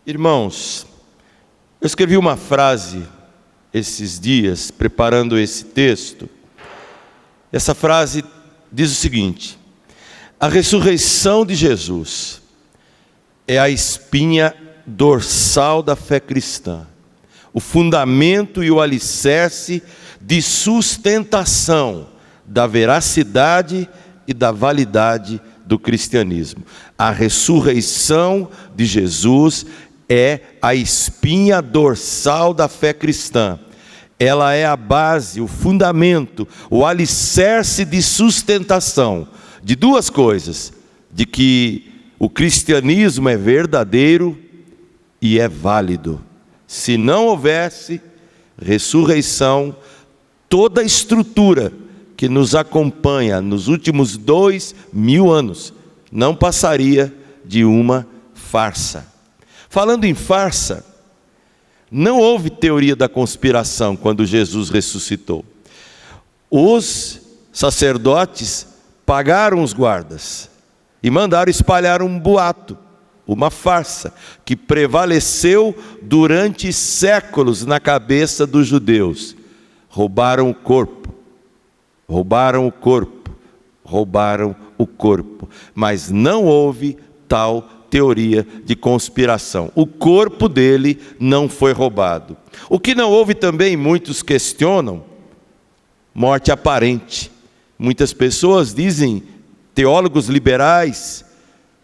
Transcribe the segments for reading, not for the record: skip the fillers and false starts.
Irmãos, eu escrevi uma frase esses dias, preparando esse texto. Essa frase diz o seguinte: a ressurreição de Jesus é a espinha dorsal da fé cristã, o fundamento e o alicerce de sustentação da veracidade e da validade do cristianismo. A ressurreição de Jesus é a espinha dorsal da fé cristã. Ela é a base, o fundamento, o alicerce de sustentação de duas coisas: de que o cristianismo é verdadeiro e é válido. Se não houvesse ressurreição, toda a estrutura que nos acompanha nos últimos 2000 anos não passaria de uma farsa. Falando em farsa, não houve teoria da conspiração quando Jesus ressuscitou. Os sacerdotes pagaram os guardas e mandaram espalhar um boato, uma farsa, que prevaleceu durante séculos na cabeça dos judeus. Roubaram o corpo, roubaram o corpo, roubaram o corpo. Mas não houve tal teoria de conspiração. O corpo dele não foi roubado. O que não houve também, muitos questionam, morte aparente. Muitas pessoas dizem, teólogos liberais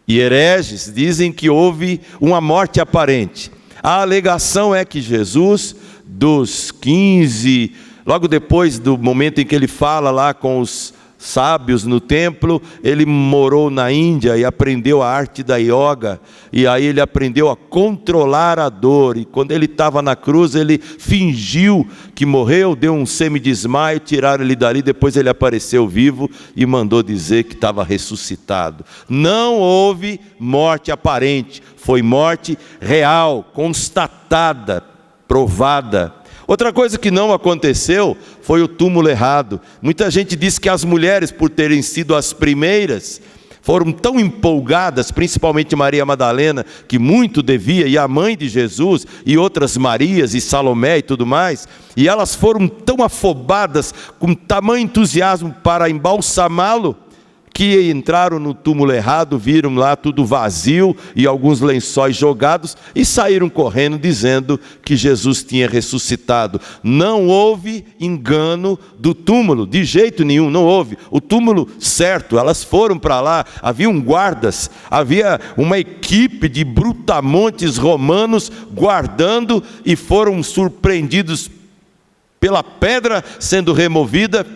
e hereges, dizem que houve uma morte aparente. A alegação é que Jesus, dos 15, logo depois do momento em que ele fala lá com os sábios no templo, ele morou na Índia e aprendeu a arte da yoga, e aí ele aprendeu a controlar a dor, e quando ele estava na cruz, ele fingiu que morreu, deu um semidesmaio, tiraram ele dali, depois ele apareceu vivo e mandou dizer que estava ressuscitado. Não houve morte aparente, foi morte real, constatada, provada. Outra coisa que não aconteceu foi o túmulo errado. Muita gente diz que as mulheres, por terem sido as primeiras, foram tão empolgadas, principalmente Maria Madalena, que muito devia, e a mãe de Jesus, e outras Marias, e Salomé e tudo mais, e elas foram tão afobadas, com tamanho entusiasmo para embalsamá-lo, que entraram no túmulo errado, viram lá tudo vazio e alguns lençóis jogados e saíram correndo dizendo que Jesus tinha ressuscitado. Não houve engano do túmulo, de jeito nenhum, não houve. O túmulo certo, elas foram para lá, haviam guardas, havia uma equipe de brutamontes romanos guardando, e foram surpreendidos pela pedra sendo removida.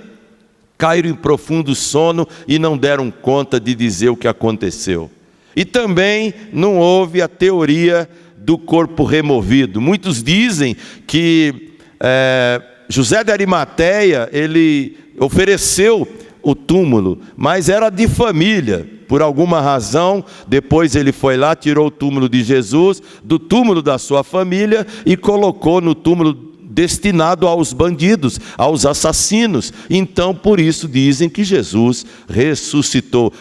Caíram em profundo sono e não deram conta de dizer o que aconteceu. E também não houve a teoria do corpo removido. Muitos dizem que José de Arimateia, ele ofereceu o túmulo, mas era de família. Por alguma razão, depois ele foi lá, tirou o túmulo de Jesus do túmulo da sua família e colocou no túmulo destinado aos bandidos, aos assassinos. Então, por isso dizem que Jesus ressuscitou.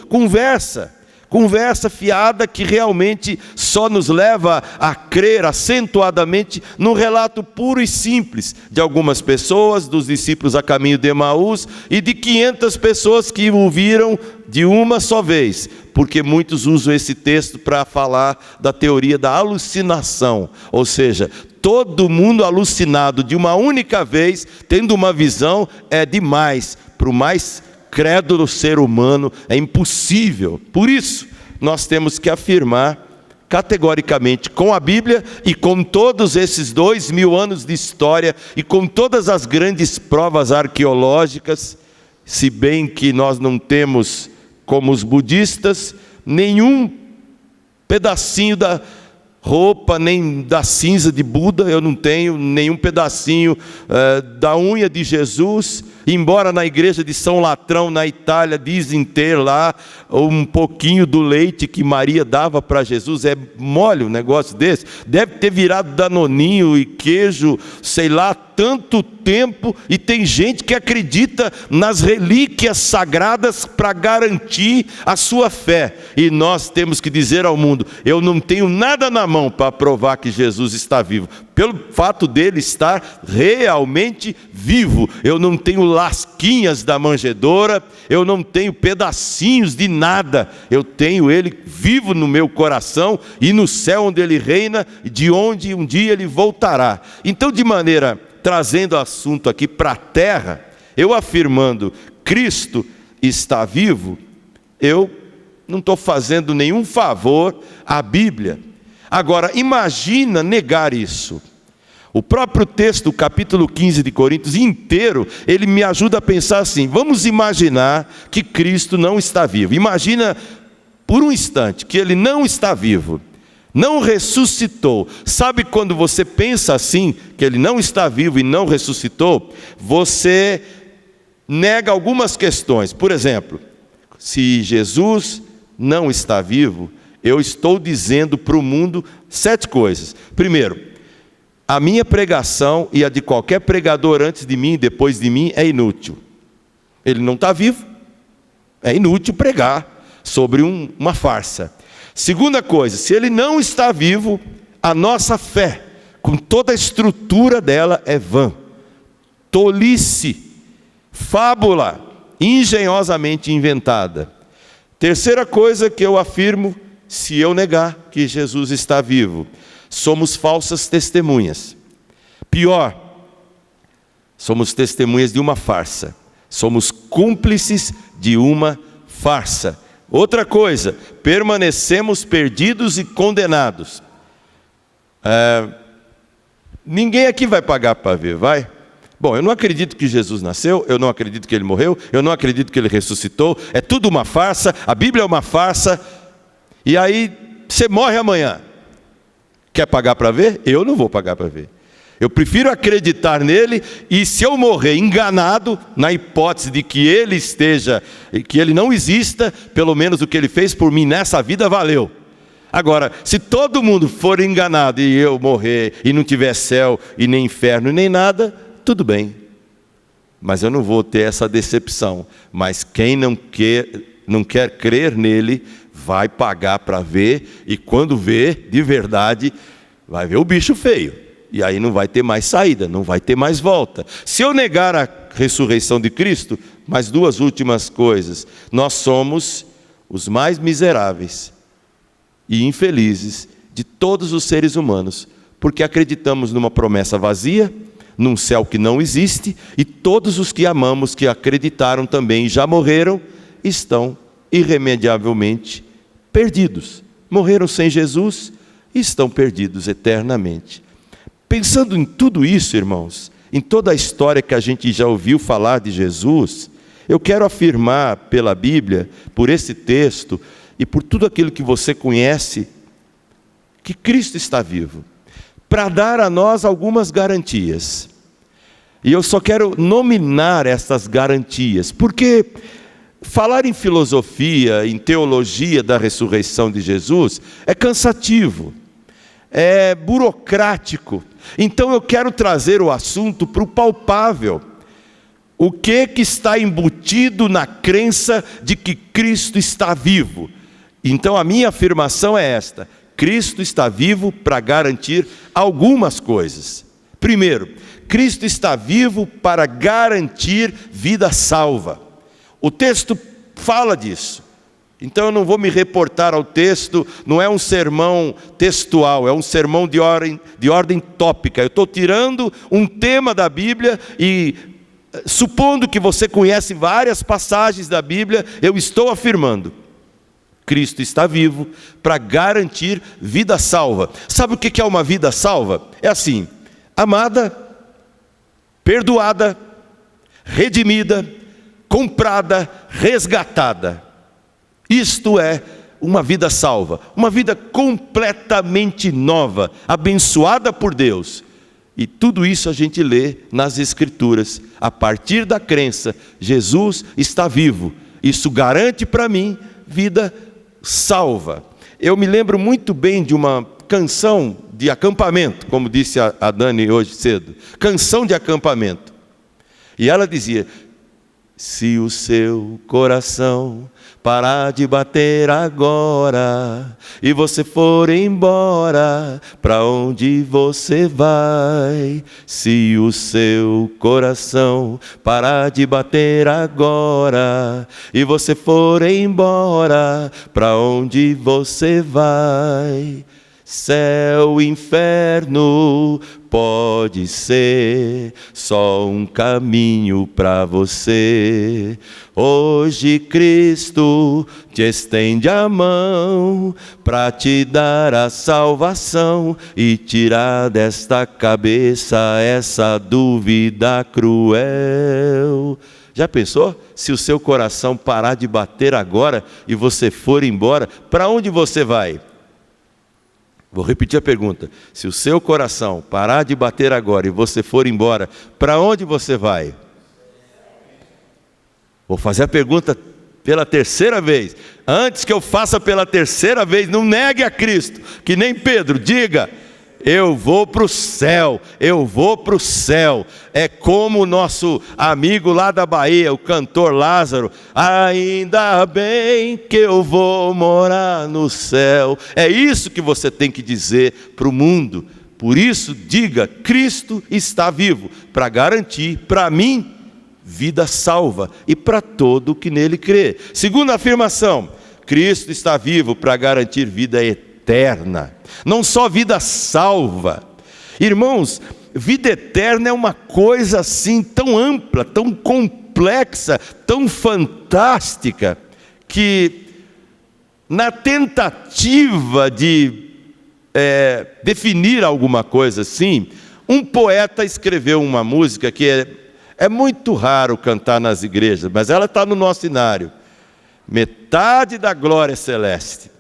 Conversa fiada que realmente só nos leva a crer acentuadamente num relato puro e simples de algumas pessoas, dos discípulos a caminho de Emaús, e de 500 pessoas que o viram de uma só vez, porque muitos usam esse texto para falar da teoria da alucinação, ou seja, todo mundo alucinado de uma única vez, tendo uma visão, é demais. Para o mais crédulo ser humano, é impossível. Por isso, nós temos que afirmar categoricamente, com a Bíblia e com todos esses 2000 anos de história, e com todas as grandes provas arqueológicas, se bem que nós não temos, como os budistas, nenhum pedacinho da roupa, nem da cinza de Buda, eu não tenho nenhum pedacinho da unha de Jesus, embora na igreja de São Latrão, na Itália, dizem ter lá um pouquinho do leite que Maria dava para Jesus. É mole um negócio desse, deve ter virado danoninho e queijo, sei lá, tanto tempo, e tem gente que acredita nas relíquias sagradas para garantir a sua fé. E nós temos que dizer ao mundo: eu não tenho nada na mão para provar que Jesus está vivo, pelo fato dele estar realmente vivo. Eu não tenho lasquinhas da manjedoura, eu não tenho pedacinhos de nada, eu tenho ele vivo no meu coração e no céu onde ele reina, de onde um dia ele voltará. Então, de maneira, trazendo o assunto aqui para a terra, eu afirmando Cristo está vivo, eu não estou fazendo nenhum favor à Bíblia. Agora, imagina negar isso. O próprio texto, o capítulo 15 de Coríntios inteiro, ele me ajuda a pensar assim: vamos imaginar que Cristo não está vivo. Imagina por um instante que ele não está vivo, não ressuscitou. Sabe quando você pensa assim, que ele não está vivo e não ressuscitou, você nega algumas questões. Por exemplo, se Jesus não está vivo, eu estou dizendo para o mundo 7 coisas. Primeiro, a minha pregação e a de qualquer pregador antes de mim e depois de mim é inútil. Ele não está vivo, é inútil pregar sobre uma farsa. Segunda coisa, se ele não está vivo, a nossa fé, com toda a estrutura dela, é vã, tolice, fábula, engenhosamente inventada. Terceira coisa que eu afirmo: se eu negar que Jesus está vivo, somos falsas testemunhas. Pior, somos testemunhas de uma farsa, somos cúmplices de uma farsa. Outra coisa, permanecemos perdidos e condenados. Ninguém aqui vai pagar para ver, vai? Bom, eu não acredito que Jesus nasceu, eu não acredito que ele morreu, eu não acredito que ele ressuscitou, é tudo uma farsa, a Bíblia é uma farsa. E aí, você morre amanhã, quer pagar para ver? Eu não vou pagar para ver. Eu prefiro acreditar nele, e se eu morrer enganado, na hipótese de que ele esteja, que ele não exista, pelo menos o que ele fez por mim nessa vida valeu. Agora, se todo mundo for enganado e eu morrer e não tiver céu e nem inferno e nem nada, tudo bem, mas eu não vou ter essa decepção. Mas quem não quer crer nele, vai pagar para ver, e quando ver, de verdade, vai ver o bicho feio, e aí não vai ter mais saída, não vai ter mais volta. Se eu negar a ressurreição de Cristo, mais 2 últimas coisas: nós somos os mais miseráveis e infelizes de todos os seres humanos, porque acreditamos numa promessa vazia, num céu que não existe, e todos os que amamos, que acreditaram também e já morreram, estão irremediavelmente perdidos. Morreram sem Jesus e estão perdidos eternamente. Pensando em tudo isso, irmãos, em toda a história que a gente já ouviu falar de Jesus, eu quero afirmar pela Bíblia, por esse texto e por tudo aquilo que você conhece, que Cristo está vivo, para dar a nós algumas garantias. E eu só quero nominar essas garantias, porque falar em filosofia, em teologia da ressurreição de Jesus, é cansativo, é burocrático. Então eu quero trazer o assunto para o palpável. O que está embutido na crença de que Cristo está vivo? Então a minha afirmação é esta: Cristo está vivo para garantir algumas coisas. Primeiro, Cristo está vivo para garantir vida salva. O texto fala disso. Então eu não vou me reportar ao texto, não é um sermão textual, é um sermão de ordem tópica. Eu estou tirando um tema da Bíblia e, supondo que você conhece várias passagens da Bíblia, eu estou afirmando: Cristo está vivo para garantir vida salva. Sabe o que é uma vida salva? É assim: amada, perdoada, redimida, comprada, resgatada. Isto é uma vida salva, uma vida completamente nova, abençoada por Deus. E tudo isso a gente lê nas Escrituras. A partir da crença, Jesus está vivo. Isso garante para mim vida salva. Eu me lembro muito bem de uma canção de acampamento, como disse a Dani hoje cedo. Canção de acampamento. E ela dizia: se o seu coração parar de bater agora e você for embora, para onde você vai? Se o seu coração parar de bater agora e você for embora, para onde você vai? Céu, inferno, pode ser só um caminho para você. Hoje Cristo te estende a mão para te dar a salvação e tirar desta cabeça essa dúvida cruel. Já pensou? Se o seu coração parar de bater agora e você for embora, para onde você vai? Vou repetir a pergunta. Se o seu coração parar de bater agora e você for embora, para onde você vai? Vou fazer a pergunta pela terceira vez. Antes que eu faça pela terceira vez, não negue a Cristo, que nem Pedro, diga: eu vou para o céu, eu vou para o céu. É como o nosso amigo lá da Bahia, o cantor Lázaro: ainda bem que eu vou morar no céu. É isso que você tem que dizer para o mundo. Por isso, diga: Cristo está vivo, para garantir para mim vida salva e para todo o que nele crê. Segunda afirmação: Cristo está vivo para garantir vida eterna. Não só vida salva. Irmãos, vida eterna é uma coisa assim tão ampla, tão complexa, tão fantástica, que na tentativa de definir alguma coisa assim, um poeta escreveu uma música que é muito raro cantar nas igrejas, mas ela está no nosso inário. Metade da glória celeste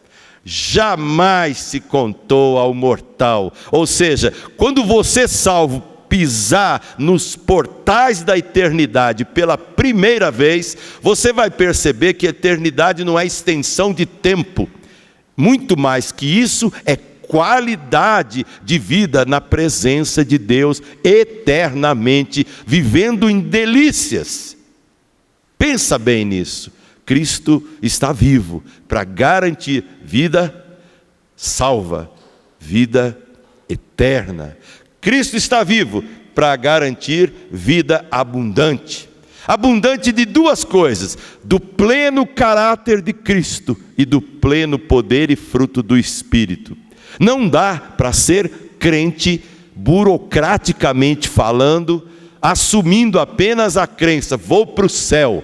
jamais se contou ao mortal. Ou seja, quando você, salvo, pisar nos portais da eternidade pela primeira vez, você vai perceber que a eternidade não é extensão de tempo. Muito mais que isso, é qualidade de vida na presença de Deus eternamente, vivendo em delícias. Pensa bem nisso. Cristo está vivo para garantir vida salva, vida eterna. Cristo está vivo para garantir vida abundante. Abundante de duas coisas: do pleno caráter de Cristo e do pleno poder e fruto do Espírito. Não dá para ser crente burocraticamente falando, assumindo apenas a crença: vou para o céu,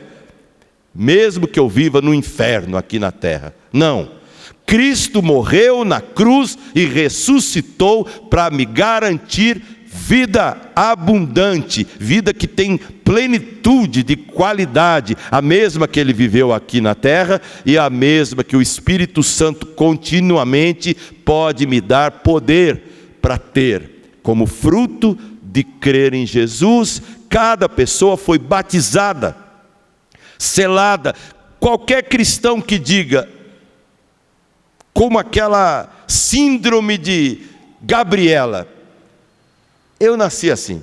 mesmo que eu viva no inferno aqui na terra. Não. Cristo morreu na cruz e ressuscitou para me garantir vida abundante, vida que tem plenitude de qualidade, a mesma que ele viveu aqui na terra e a mesma que o Espírito Santo continuamente pode me dar poder para ter. Como fruto de crer em Jesus, cada pessoa foi batizada, selada. Qualquer cristão que diga, como aquela síndrome de Gabriela: eu nasci assim,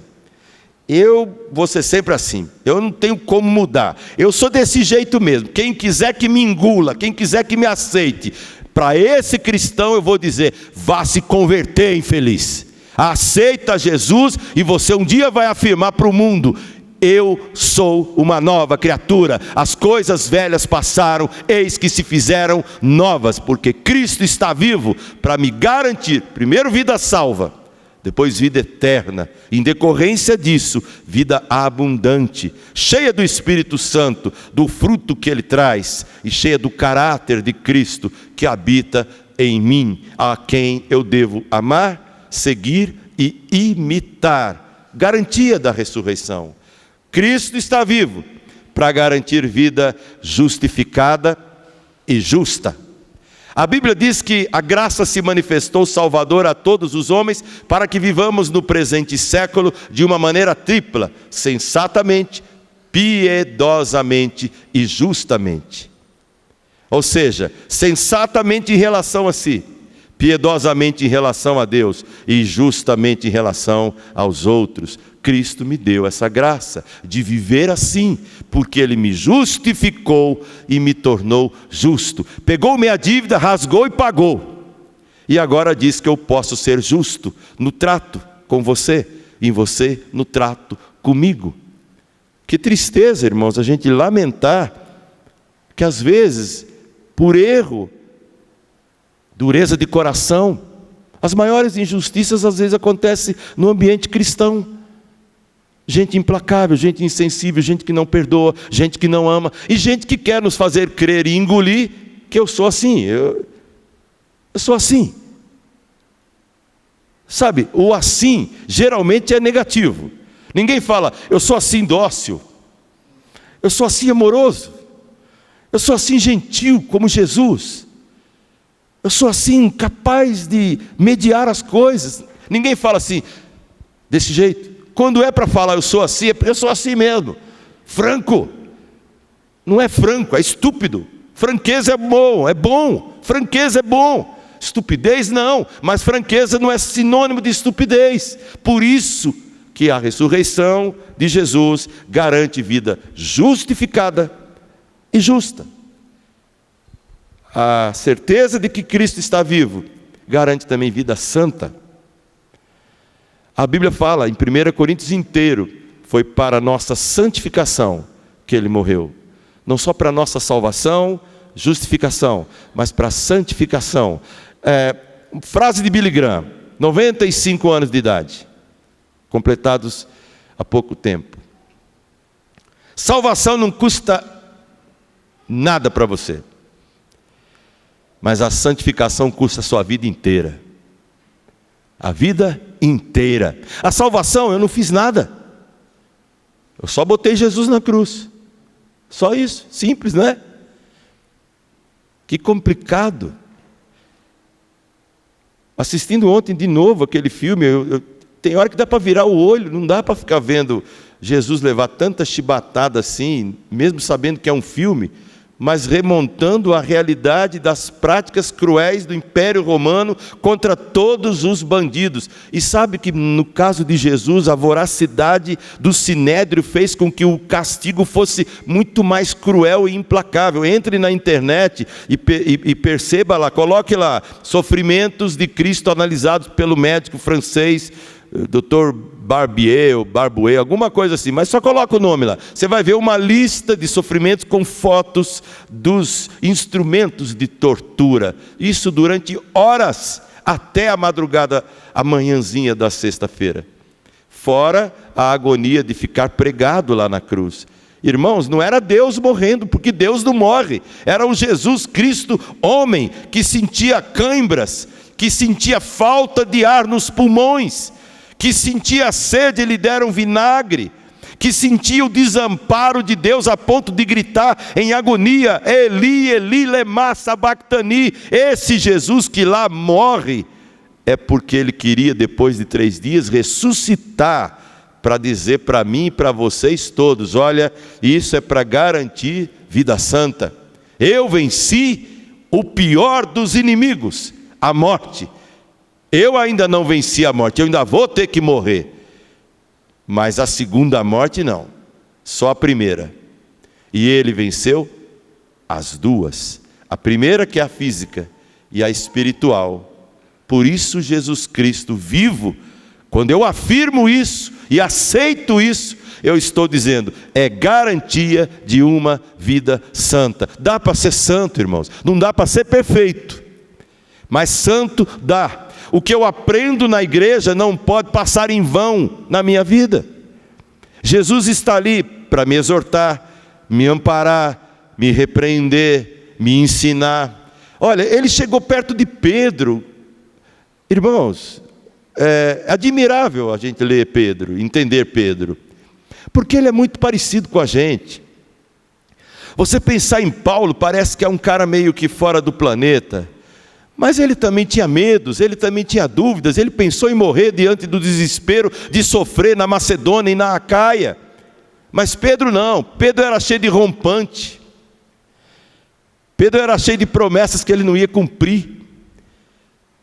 eu vou ser sempre assim, eu não tenho como mudar, eu sou desse jeito mesmo, quem quiser que me engula, quem quiser que me aceite. Para esse cristão eu vou dizer: vá se converter, infeliz. Aceita Jesus e você um dia vai afirmar para o mundo: eu sou uma nova criatura, as coisas velhas passaram, eis que se fizeram novas, porque Cristo está vivo para me garantir, primeiro, vida salva, depois vida eterna, em decorrência disso, vida abundante, cheia do Espírito Santo, do fruto que Ele traz, e cheia do caráter de Cristo que habita em mim, a quem eu devo amar, seguir e imitar. Garantia da ressurreição. Cristo está vivo para garantir vida justificada e justa. A Bíblia diz que a graça se manifestou salvadora a todos os homens para que vivamos no presente século de uma maneira tripla: sensatamente, piedosamente e justamente. Ou seja, sensatamente em relação a si, piedosamente em relação a Deus e justamente em relação aos outros. Cristo me deu essa graça de viver assim, porque Ele me justificou e me tornou justo. Pegou minha dívida, rasgou e pagou. E agora diz que eu posso ser justo no trato com você, em você no trato comigo. Que tristeza, irmãos, a gente lamentar que às vezes, por erro, dureza de coração, as maiores injustiças às vezes acontecem no ambiente cristão. Gente implacável, gente insensível, gente que não perdoa, gente que não ama, e gente que quer nos fazer crer e engolir que eu sou assim, eu sou assim. Sabe, o assim geralmente é negativo. Ninguém fala, eu sou assim dócil, eu sou assim amoroso, eu sou assim gentil como Jesus, eu sou assim capaz de mediar as coisas. Ninguém fala assim, desse jeito. Quando é para falar eu sou assim, é porque eu sou assim mesmo. Franco. Não é franco, é estúpido. Franqueza é bom. Franqueza é bom. Estupidez não, mas franqueza não é sinônimo de estupidez. Por isso que a ressurreição de Jesus garante vida justificada e justa. A certeza de que Cristo está vivo garante também vida santa. A Bíblia fala em 1 Coríntios inteiro, foi para a nossa santificação que Ele morreu. Não só para a nossa salvação, justificação, mas para a santificação. Frase de Billy Graham, 95 anos de idade, completados há pouco tempo. Salvação não custa nada para você, mas a santificação custa a sua vida inteira. A vida inteira. A salvação eu não fiz nada, eu só botei Jesus na cruz. Só isso, simples, não é? Que complicado. Assistindo ontem de novo aquele filme, tem hora que dá para virar o olho, não dá para ficar vendo Jesus levar tanta chibatada assim, mesmo sabendo que é um filme, mas remontando a realidade das práticas cruéis do Império Romano contra todos os bandidos. E sabe que no caso de Jesus, a voracidade do Sinédrio fez com que o castigo fosse muito mais cruel e implacável. Entre na internet e perceba lá, coloque lá, sofrimentos de Cristo analisados pelo médico francês, Dr. Barbier ou Barbuet, alguma coisa assim, mas só coloca o nome lá. Você vai ver uma lista de sofrimentos com fotos dos instrumentos de tortura. Isso durante horas, até a madrugada, a manhãzinha da sexta-feira. Fora a agonia de ficar pregado lá na cruz. Irmãos, não era Deus morrendo, porque Deus não morre. Era o Jesus Cristo, homem, que sentia cãibras, que sentia falta de ar nos pulmões, que sentia sede e lhe deram vinagre, que sentia o desamparo de Deus a ponto de gritar em agonia, Eli, Eli, lema sabachthani. Esse Jesus que lá morre, é porque Ele queria depois de 3 dias ressuscitar, para dizer para mim e para vocês todos, olha, isso é para garantir vida santa. Eu venci o pior dos inimigos, a morte. Eu ainda não venci a morte, eu ainda vou ter que morrer. Mas a segunda morte não, só a primeira. E Ele venceu as duas. A primeira que é a física e a espiritual. Por isso Jesus Cristo vivo, quando eu afirmo isso e aceito isso, eu estou dizendo, é garantia de uma vida santa. Dá para ser santo, irmãos, não dá para ser perfeito, mas santo dá. O que eu aprendo na igreja não pode passar em vão na minha vida. Jesus está ali para me exortar, me amparar, me repreender, me ensinar. Olha, Ele chegou perto de Pedro. Irmãos, é admirável a gente ler Pedro, entender Pedro, porque ele é muito parecido com a gente. Você pensar em Paulo, parece que é um cara meio que fora do planeta. Mas ele também tinha medos, ele também tinha dúvidas, ele pensou em morrer diante do desespero de sofrer na Macedônia e na Acaia. Mas Pedro não, Pedro era cheio de rompante. Pedro era cheio de promessas que ele não ia cumprir.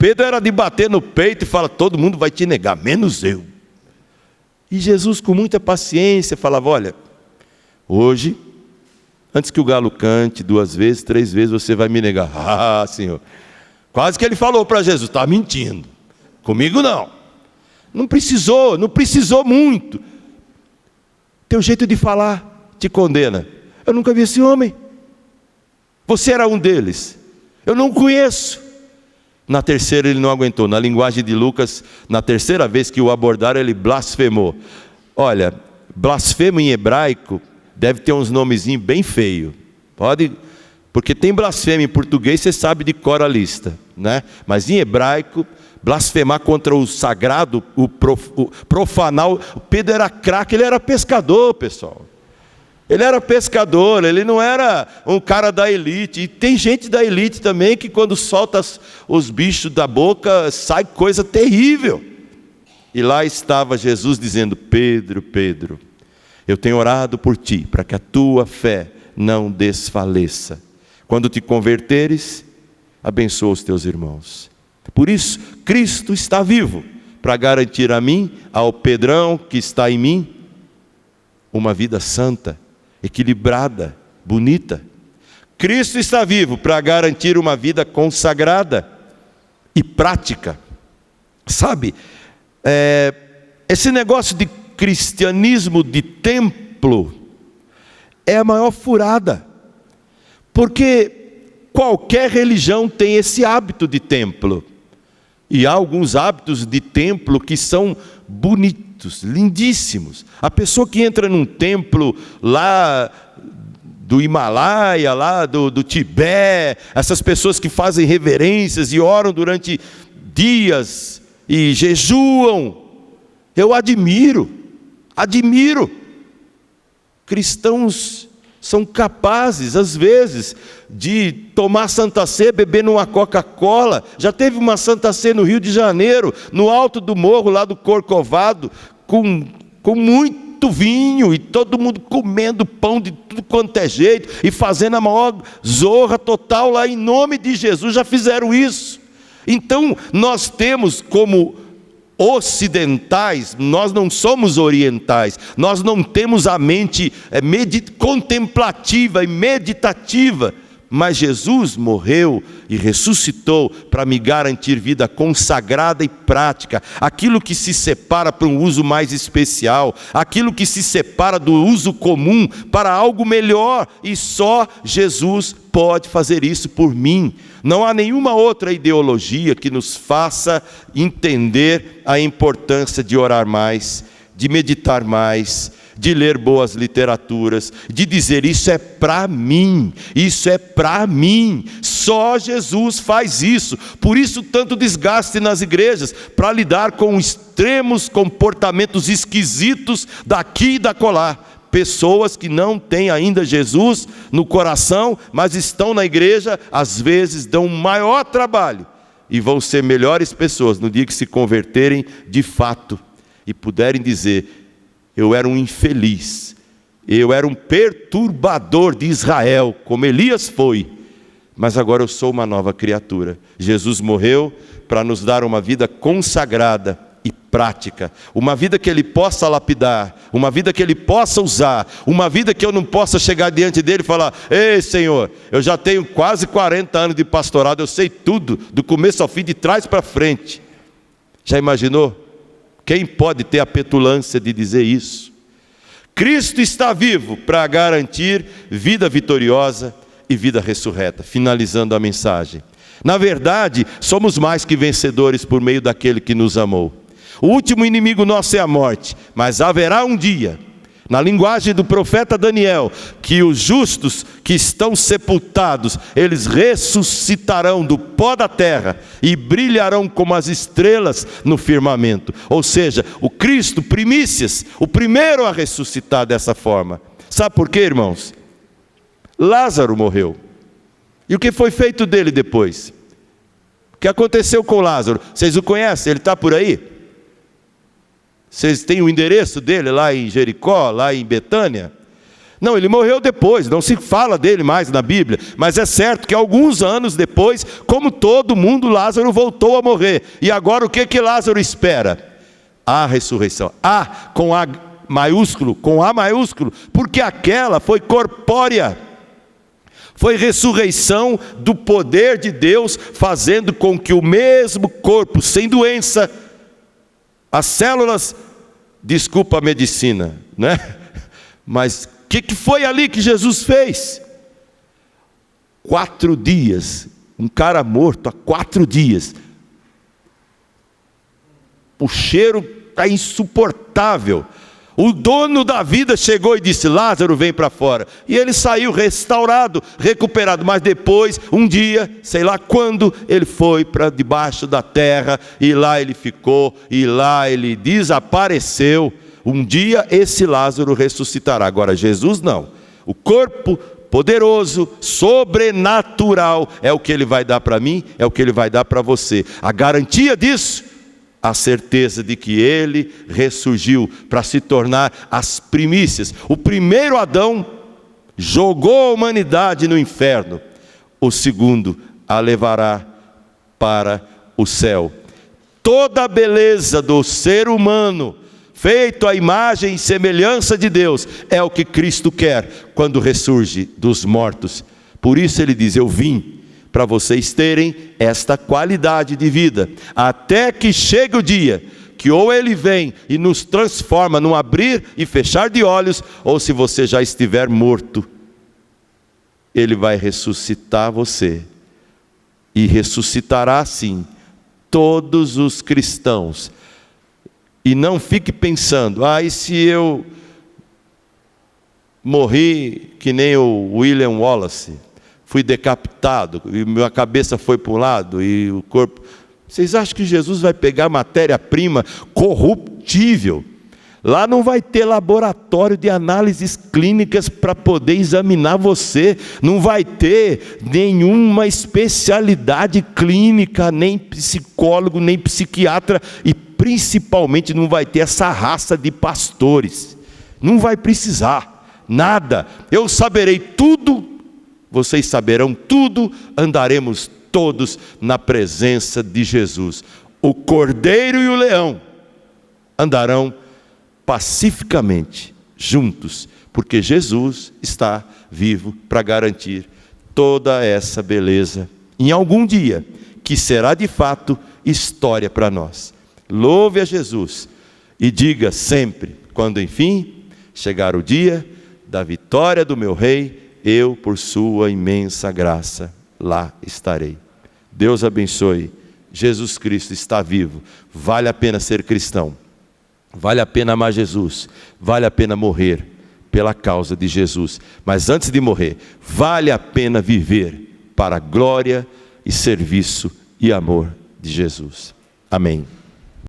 Pedro era de bater no peito e falar: todo mundo vai te negar, menos eu. E Jesus, com muita paciência, falava: olha, hoje, antes que o galo cante 2 vezes, 3 vezes, você vai me negar. Ah, Senhor. Quase que ele falou para Jesus: está mentindo, comigo não. Não precisou muito. Teu jeito de falar te condena. Eu nunca vi esse homem. Você era um deles. Eu não conheço. Na terceira ele não aguentou. Na linguagem de Lucas, na terceira vez que o abordaram, ele blasfemou. Olha, blasfemo em hebraico deve ter uns nomezinhos bem feios. Pode, porque tem blasfêmia em português, você sabe de cor a lista, né? Mas em hebraico, blasfemar contra o sagrado, o profanar. O Pedro era craque, ele era pescador, pessoal. Ele era pescador, ele não era um cara da elite. E tem gente da elite também que quando solta os bichos da boca, sai coisa terrível. E lá estava Jesus dizendo: Pedro, Pedro, eu tenho orado por ti, para que a tua fé não desfaleça. Quando te converteres, abençoa os teus irmãos. Por isso, Cristo está vivo, para garantir a mim, ao Pedrão que está em mim, uma vida santa, equilibrada, bonita. Cristo está vivo para garantir uma vida consagrada e prática. Sabe, esse negócio de cristianismo de templo é a maior furada, porque qualquer religião tem esse hábito de templo, e há alguns hábitos de templo que são bonitos, lindíssimos. A pessoa que entra num templo lá do Himalaia, lá do Tibete, essas pessoas que fazem reverências e oram durante dias e jejuam, eu admiro. Cristãos são capazes, às vezes, de tomar Santa Ceia bebendo uma Coca-Cola. Já teve uma Santa Ceia no Rio de Janeiro, no alto do morro, lá do Corcovado, com muito vinho, e todo mundo comendo pão de tudo quanto é jeito, e fazendo a maior zorra total lá, em nome de Jesus. Já fizeram isso. Então, nós temos como ocidentais, nós não somos orientais, nós não temos a mente contemplativa e meditativa, mas Jesus morreu e ressuscitou para me garantir vida consagrada e prática, aquilo que se separa para um uso mais especial, aquilo que se separa do uso comum para algo melhor, e só Jesus pode fazer isso por mim. Não há nenhuma outra ideologia que nos faça entender a importância de orar mais, de meditar mais, de ler boas literaturas, de dizer: isso é para mim, isso é para mim. Só Jesus faz isso. Por isso tanto desgaste nas igrejas, para lidar com extremos comportamentos esquisitos daqui e da colar. Pessoas que não têm ainda Jesus no coração, mas estão na igreja, às vezes dão um maior trabalho, e vão ser melhores pessoas no dia que se converterem de fato, e puderem dizer: eu era um infeliz, eu era um perturbador de Israel, como Elias foi, mas agora eu sou uma nova criatura. Jesus morreu para nos dar uma vida consagrada e prática, uma vida que Ele possa lapidar, uma vida que Ele possa usar, uma vida que eu não possa chegar diante dEle e falar: ei Senhor, eu já tenho quase 40 anos de pastorado, eu sei tudo, do começo ao fim, de trás para frente. Já imaginou? Quem pode ter a petulância de dizer isso? Cristo está vivo para garantir vida vitoriosa e vida ressurreta. Finalizando a mensagem, na verdade, somos mais que vencedores por meio daquele que nos amou. O último inimigo nosso é a morte, mas haverá um dia, na linguagem do profeta Daniel, que os justos que estão sepultados, eles ressuscitarão do pó da terra e brilharão como as estrelas no firmamento. Ou seja, o Cristo, primícias, o primeiro a ressuscitar dessa forma. Sabe por quê, irmãos? Lázaro morreu. E o que foi feito dele depois? O que aconteceu com Lázaro? Vocês o conhecem? Ele está por aí? Vocês têm o endereço dele lá em Jericó, lá em Betânia? Não, ele morreu depois, não se fala dele mais na Bíblia, mas é certo que alguns anos depois, como todo mundo, Lázaro voltou a morrer. E agora o que Lázaro espera? A ressurreição. A com A maiúsculo, porque aquela foi corpórea. Foi ressurreição do poder de Deus, fazendo com que o mesmo corpo, sem doença, as células, desculpa a medicina, né? Mas o que foi ali que Jesus fez? 4 dias, um cara morto há 4 dias. O cheiro está insuportável. O dono da vida chegou e disse: Lázaro, vem para fora. E ele saiu restaurado, recuperado. Mas depois, um dia, sei lá quando, ele foi para debaixo da terra. E lá ele ficou, e lá ele desapareceu. Um dia esse Lázaro ressuscitará. Agora Jesus não. O corpo poderoso, sobrenatural, é o que ele vai dar para mim, é o que ele vai dar para você. A garantia disso, a certeza de que ele ressurgiu para se tornar as primícias. O primeiro Adão jogou a humanidade no inferno. O segundo a levará para o céu. Toda a beleza do ser humano, feito à imagem e semelhança de Deus, é o que Cristo quer quando ressurge dos mortos. Por isso ele diz: eu vim para vocês terem esta qualidade de vida, até que chegue o dia que ou ele vem e nos transforma num abrir e fechar de olhos, ou se você já estiver morto, ele vai ressuscitar você, e ressuscitará sim todos os cristãos. E não fique pensando: e se eu morri que nem o William Wallace, fui decapitado, e minha cabeça foi para um lado, e o corpo... Vocês acham que Jesus vai pegar matéria-prima corruptível? Lá não vai ter laboratório de análises clínicas para poder examinar você. Não vai ter nenhuma especialidade clínica, nem psicólogo, nem psiquiatra. E principalmente não vai ter essa raça de pastores. Não vai precisar, nada. Eu saberei tudo, vocês saberão tudo, andaremos todos na presença de Jesus. O cordeiro e o leão andarão pacificamente juntos, porque Jesus está vivo para garantir toda essa beleza em algum dia, que será de fato história para nós. Louve a Jesus e diga sempre, quando enfim chegar o dia da vitória do meu Rei, eu, por sua imensa graça, lá estarei. Deus abençoe. Jesus Cristo está vivo. Vale a pena ser cristão. Vale a pena amar Jesus. Vale a pena morrer pela causa de Jesus. Mas antes de morrer, vale a pena viver para a glória e serviço e amor de Jesus. Amém.